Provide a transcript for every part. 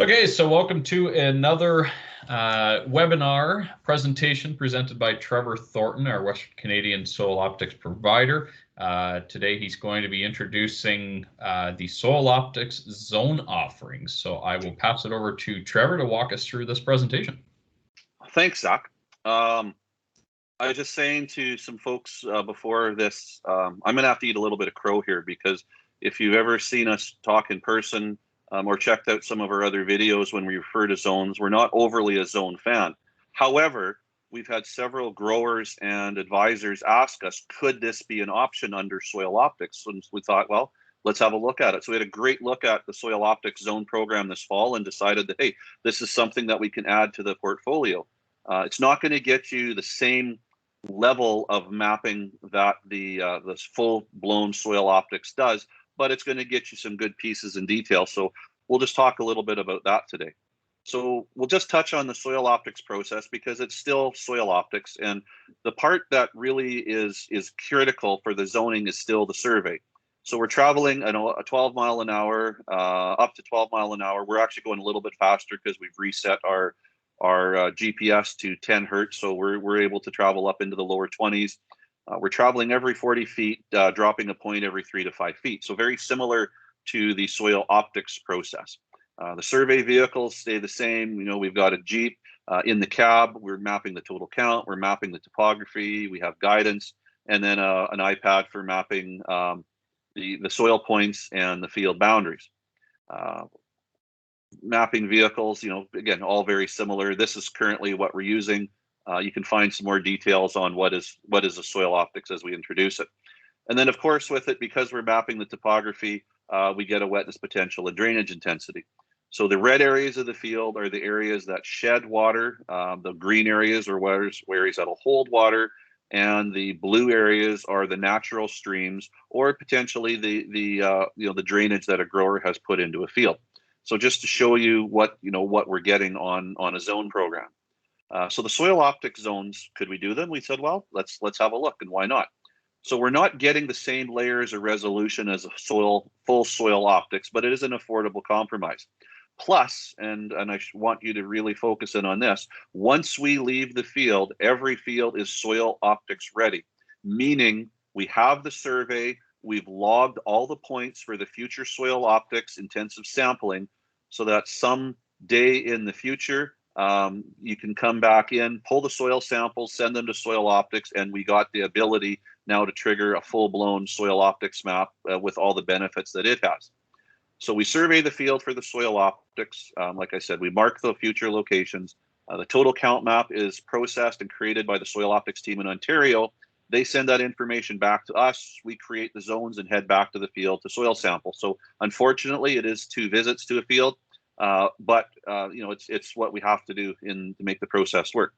Okay, so welcome to another webinar presentation presented by Trevor Thornton, our Western Canadian SoilOptix provider. Today he's going to be introducing the SoilOptix Zone offerings. So I will pass it over to Trevor to walk us through this presentation. Thanks, Zach. I was just saying to some folks before this, I'm going to have to eat a little bit of crow here, because if you've ever seen us talk in person, or checked out some of our other videos when we refer to zones, we're not overly a zone fan. However, we've had several growers and advisors ask us, could this be an option under SoilOptix? And we thought, well, let's have a look at it. So we had a great look at the SoilOptix Zone Program this fall and decided that, hey, this is something that we can add to the portfolio. It's not going to get you the same level of mapping that the full-blown SoilOptix does, but it's going to get you some good pieces and detail. So we'll just talk a little bit about that today. So we'll just touch on the SoilOptix process because it's still SoilOptix, and the part that really is critical for the zoning is still the survey. So we're traveling a 12 mile an hour, up to 12 mile an hour. We're actually going a little bit faster because we've reset our GPS to 10 hertz, so we're able to travel up into the lower 20s. We're traveling every 40 feet, dropping a point every 3 to 5 feet. So very similar to the SoilOptix process. The survey vehicles stay the same. You know, we've got a Jeep in the cab. We're mapping the total count. We're mapping the topography. We have guidance, and then an iPad for mapping the soil points and the field boundaries. Mapping vehicles, you know, again, all very similar. This is currently what we're using. You can find some more details on what is a SoilOptix as we introduce it. And then, of course, with it, because we're mapping the topography, we get a wetness potential and drainage intensity. So the red areas of the field are the areas that shed water. The green areas are areas that'll hold water, and the blue areas are the natural streams, or potentially the drainage that a grower has put into a field. So just to show you what we're getting on a zone program. So the SoilOptix zones, could we do them? We said, well, let's have a look, and why not? So we're not getting the same layers of resolution as a full SoilOptix, but it is an affordable compromise. Plus, and I want you to really focus in on this, once we leave the field, every field is SoilOptix ready, meaning we have the survey, we've logged all the points for the future SoilOptix intensive sampling, so that some day in the future, you can come back in, pull the soil samples, send them to SoilOptix, and we got the ability now to trigger a full-blown SoilOptix map with all the benefits that it has. So we survey the field for the SoilOptix. Like I said, we mark the future locations. The total count map is processed and created by the SoilOptix team in Ontario. They send that information back to us. We create the zones and head back to the field to soil sample. So unfortunately, it is 2 visits to a field. But it's what we have to do to make the process work.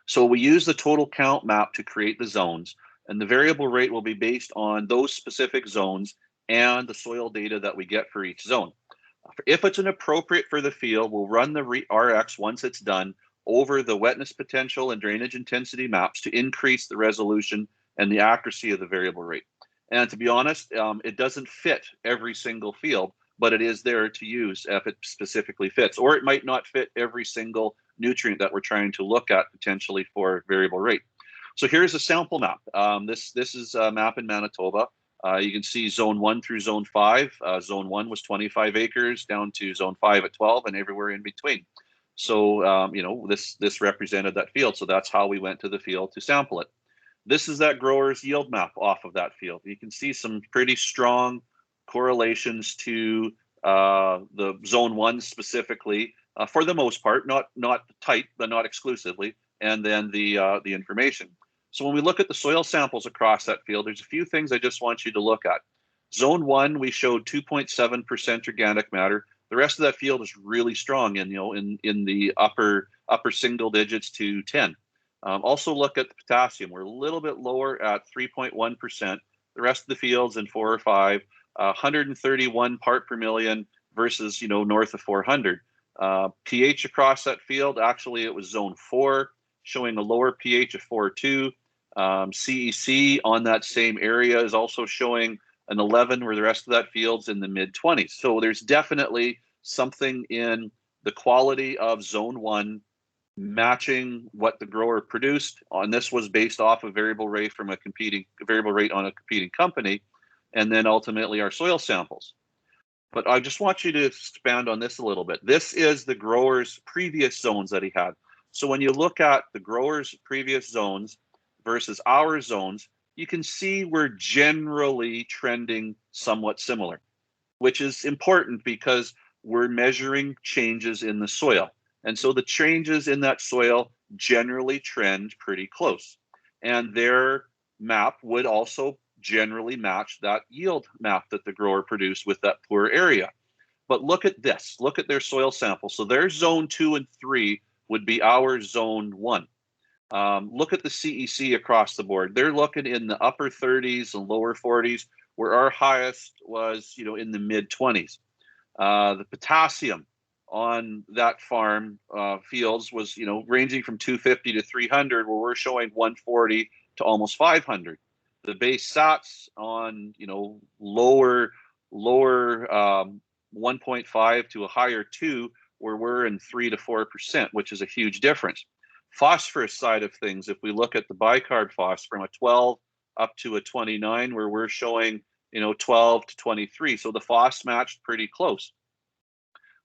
So we use the total count map to create the zones, and the variable rate will be based on those specific zones and the soil data that we get for each zone. If it's inappropriate for the field, we'll run the RX once it's done over the wetness potential and drainage intensity maps to increase the resolution and the accuracy of the variable rate. And to be honest, it doesn't fit every single field, but it is there to use if it specifically fits, or it might not fit every single nutrient that we're trying to look at potentially for variable rate. So here's a sample map. This is a map in Manitoba. You can see zone 1 through zone 5. Zone 1 was 25 acres down to zone 5 at 12 and everywhere in between. So, this represented that field. So that's how we went to the field to sample it. This is that grower's yield map off of that field. You can see some pretty strong correlations to the zone 1 specifically, for the most part, not tight, but not exclusively, and then the information. So when we look at the soil samples across that field, there's a few things I just want you to look at. Zone 1, we showed 2.7% organic matter. The rest of that field is really strong in the upper single digits to 10. Also look at the potassium. We're a little bit lower at 3.1%. The rest of the fields in 4 or 5. 131 part per million versus north of 400. pH across that field, actually it was zone 4, showing a lower pH of 4.2. CEC on that same area is also showing an 11, where the rest of that field's in the mid 20s. So there's definitely something in the quality of zone 1 matching what the grower produced. And this was based off a variable rate from a variable rate on a competing company, and then ultimately our soil samples. But I just want you to expand on this a little bit. This is the grower's previous zones that he had. So when you look at the grower's previous zones versus our zones, you can see we're generally trending somewhat similar, which is important because we're measuring changes in the soil. And so the changes in that soil generally trend pretty close. And their map would also generally match that yield map that the grower produced with that poor area. But look at this, look at their soil sample. So their zone 2 and 3 would be our zone 1. Look at the CEC across the board. They're looking in the upper 30s and lower 40s, where our highest was, in the mid 20s. The potassium on that farm fields was, ranging from 250 to 300, where we're showing 140 to almost 500. The base sats on, lower 1.5 to a higher 2, where we're in 3 to 4%, which is a huge difference. Phosphorus side of things, if we look at the bicarb phos from a 12 up to a 29, where we're showing, 12 to 23. So the phos matched pretty close.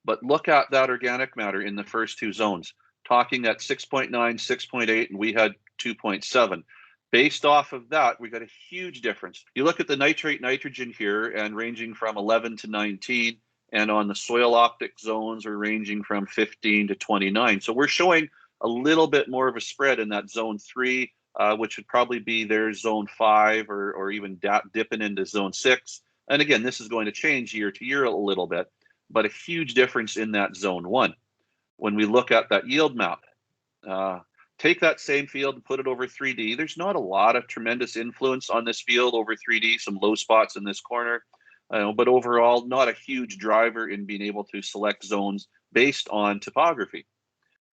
But look at that organic matter in the first two zones, talking at 6.9, 6.8, and we had 2.7. Based off of that, we got a huge difference. You look at the nitrate nitrogen here, and ranging from 11 to 19, and on the SoilOptix zones are ranging from 15 to 29. So we're showing a little bit more of a spread in that zone 3, which would probably be their zone 5, or even dipping into zone 6. And again, this is going to change year to year a little bit, but a huge difference in that zone 1. When we look at that yield map, take that same field and put it over 3D. There's not a lot of tremendous influence on this field over 3D, some low spots in this corner, but overall not a huge driver in being able to select zones based on topography.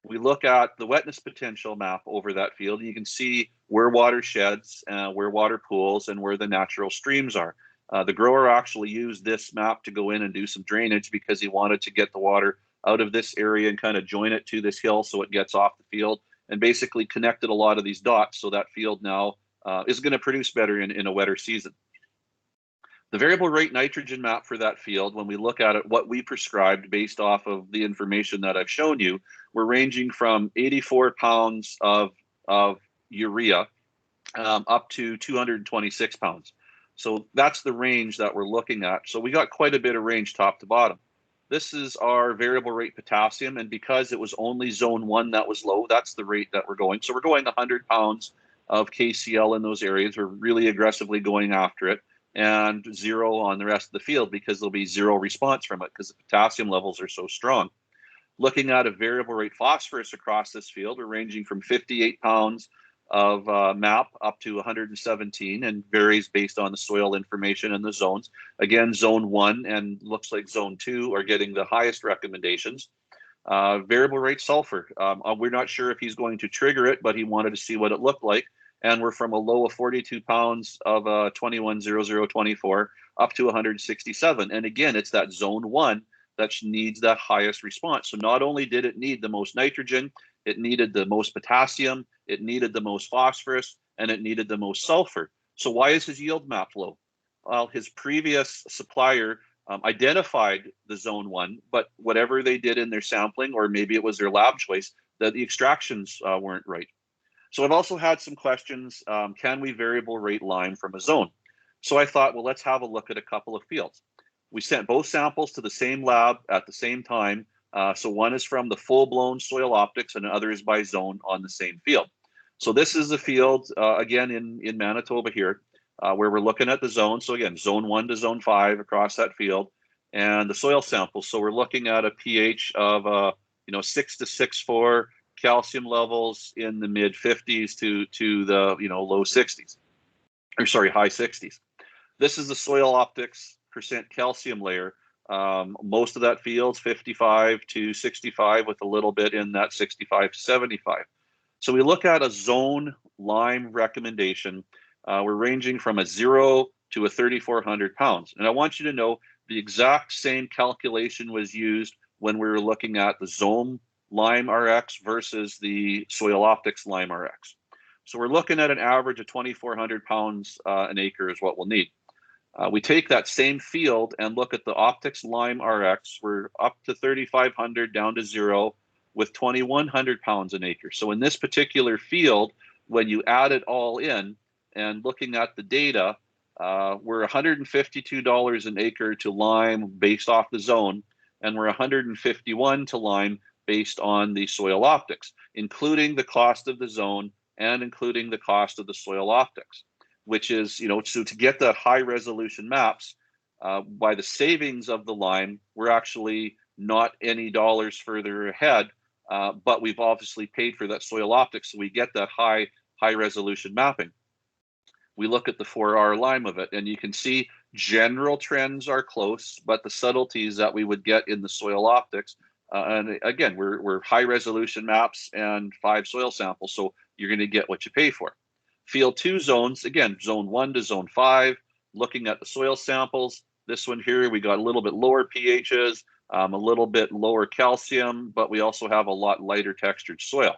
We look at the wetness potential map over that field, and you can see where water sheds, where water pools, and where the natural streams are. The grower actually used this map to go in and do some drainage because he wanted to get the water out of this area and kind of join it to this hill so it gets off the field, and basically connected a lot of these dots so that field now is going to produce better in a wetter season. The variable rate nitrogen map for that field, when we look at it, what we prescribed based off of the information that I've shown you, we're ranging from 84 pounds of urea up to 226 pounds. So that's the range that we're looking at. So we got quite a bit of range top to bottom. This is our variable rate potassium, and because it was only zone 1 that was low, that's the rate that we're going. So we're going 100 pounds of KCl in those areas. We're really aggressively going after it, and 0 on the rest of the field because there'll be 0 response from it because the potassium levels are so strong. Looking at a variable rate phosphorus across this field, we're ranging from 58 pounds of MAP up to 117, and varies based on the soil information and the zones. Again, zone 1 and looks like zone 2 are getting the highest recommendations. Variable rate sulfur, we're not sure if he's going to trigger it, but he wanted to see what it looked like. And we're from a low of 42 pounds of 210024 up to 167. And again, it's that zone 1 that needs that highest response. So not only did it need the most nitrogen, it needed the most potassium, it needed the most phosphorus, and it needed the most sulfur. So why is his yield map low? Well, his previous supplier identified the zone 1, but whatever they did in their sampling, or maybe it was their lab choice, that the extractions weren't right. So I've also had some questions, can we variable rate lime from a zone? So I thought, well, let's have a look at a couple of fields. We sent both samples to the same lab at the same time. So one is from the full-blown SoilOptix and the other is by zone on the same field. So this is the field, again, in Manitoba here, where we're looking at the zone. So again, zone 1 to zone 5 across that field, and the soil samples. So we're looking at a pH of 6 to 6.4, calcium levels in the mid 50s to the low 60s, or sorry, high 60s. This is the SoilOptix % calcium layer. Most of that field's 55 to 65 with a little bit in that 65 to 75. So we look at a zone lime recommendation. We're ranging from a 0 to a 3,400 pounds. And I want you to know the exact same calculation was used when we were looking at the Zone Lime RX versus the SoilOptix Lime RX. So we're looking at an average of 2,400 pounds an acre is what we'll need. We take that same field and look at the Optix Lime RX. We're up to 3,500 down to 0 with 2,100 pounds an acre. So in this particular field, when you add it all in and looking at the data, we're $152 an acre to lime based off the zone, and we're $151 to lime based on the SoilOptix, including the cost of the zone and including the cost of the SoilOptix, which is, so to get the high resolution maps, by the savings of the lime, we're actually not any dollars further ahead, but we've obviously paid for that SoilOptix, so we get that high resolution mapping. We look at the 4R lime of it, and you can see general trends are close, but the subtleties that we would get in the SoilOptix, and again, we're high resolution maps and 5 soil samples, so you're going to get what you pay for. Field 2 zones, again, zone 1 to zone 5, looking at the soil samples. This one here, we got a little bit lower pHs, a little bit lower calcium, but we also have a lot lighter textured soil.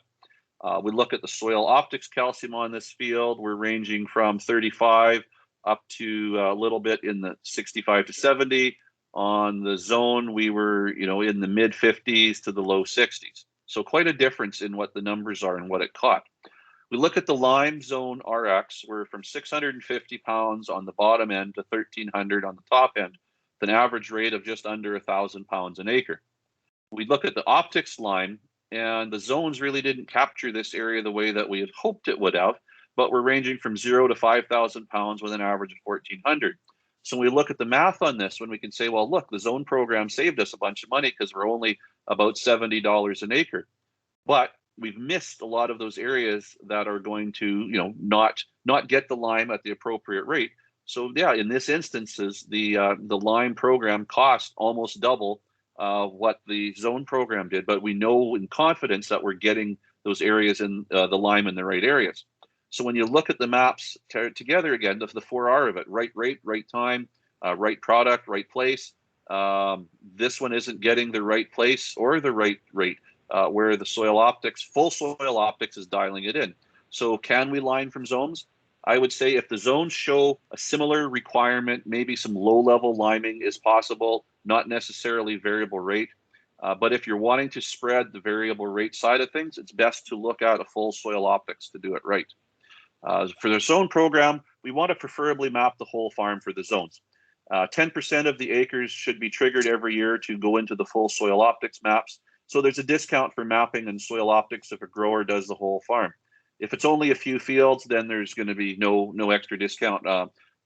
We look at the SoilOptix calcium on this field. We're ranging from 35 up to a little bit in the 65 to 70. On the zone, we were, in the mid 50s to the low 60s. So quite a difference in what the numbers are and what it caught. We look at the Lime Zone RX. We're from 650 pounds on the bottom end to 1,300 on the top end, with an average rate of just under 1,000 pounds an acre. We look at the Optix Lime, and the zones really didn't capture this area the way that we had hoped it would have, but we're ranging from 0 to 5,000 pounds with an average of 1,400. So when we look at the math on this, when we can say, well, look, the zone program saved us a bunch of money because we're only about $70 an acre, but we've missed a lot of those areas that are going to, not get the lime at the appropriate rate. So yeah, in this instances, the lime program cost almost double what the zone program did, but we know in confidence that we're getting those areas in the lime in the right areas. So when you look at the maps together again, the 4R of it, right rate, right time, right product, right place, this one isn't getting the right place or the right rate, where the SoilOptix, full SoilOptix is dialing it in. So can we line from zones? I would say if the zones show a similar requirement, maybe some low-level liming is possible, not necessarily variable rate. But if you're wanting to spread the variable rate side of things, it's best to look at a full SoilOptix to do it right. For the zone program, we want to preferably map the whole farm for the zones. 10% of the acres should be triggered every year to go into the full SoilOptix maps. So there's a discount for mapping and SoilOptix if a grower does the whole farm. If it's only a few fields, then there's going to be no extra discount,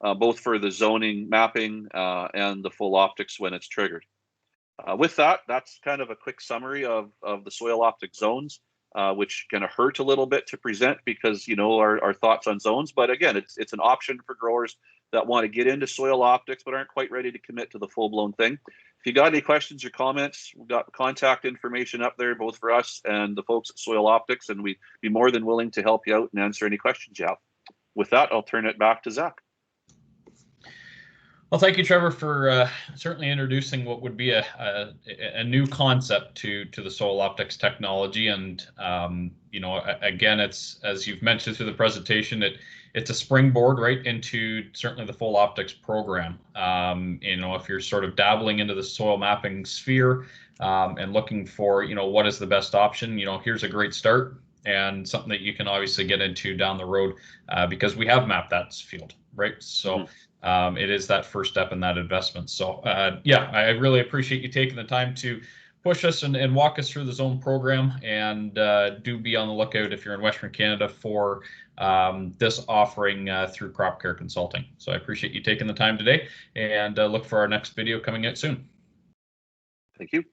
both for the zoning mapping and the full optics when it's triggered. With that, that's kind of a quick summary of the SoilOptix zones, which kind of hurt a little bit to present because, our thoughts on zones. But again, it's an option for growers that want to get into SoilOptix but aren't quite ready to commit to the full-blown thing. If you got any questions or comments, we've got contact information up there, both for us and the folks at SoilOptix, and we'd be more than willing to help you out and answer any questions you have. With that, I'll turn it back to Zach. Well, thank you, Trevor, for certainly introducing what would be a new concept to the SoilOptix technology. And, again, it's, as you've mentioned through the presentation, it's a springboard right into certainly the full Optix program. If you're sort of dabbling into the soil mapping sphere and looking for, what is the best option, here's a great start and something that you can obviously get into down the road because we have mapped that field, right? So it is that first step in that investment. So yeah, I really appreciate you taking the time to push us and walk us through the zone program, and do be on the lookout if you're in Western Canada for this offering through Crop Care Consulting. So I appreciate you taking the time today, and look for our next video coming out soon. Thank you.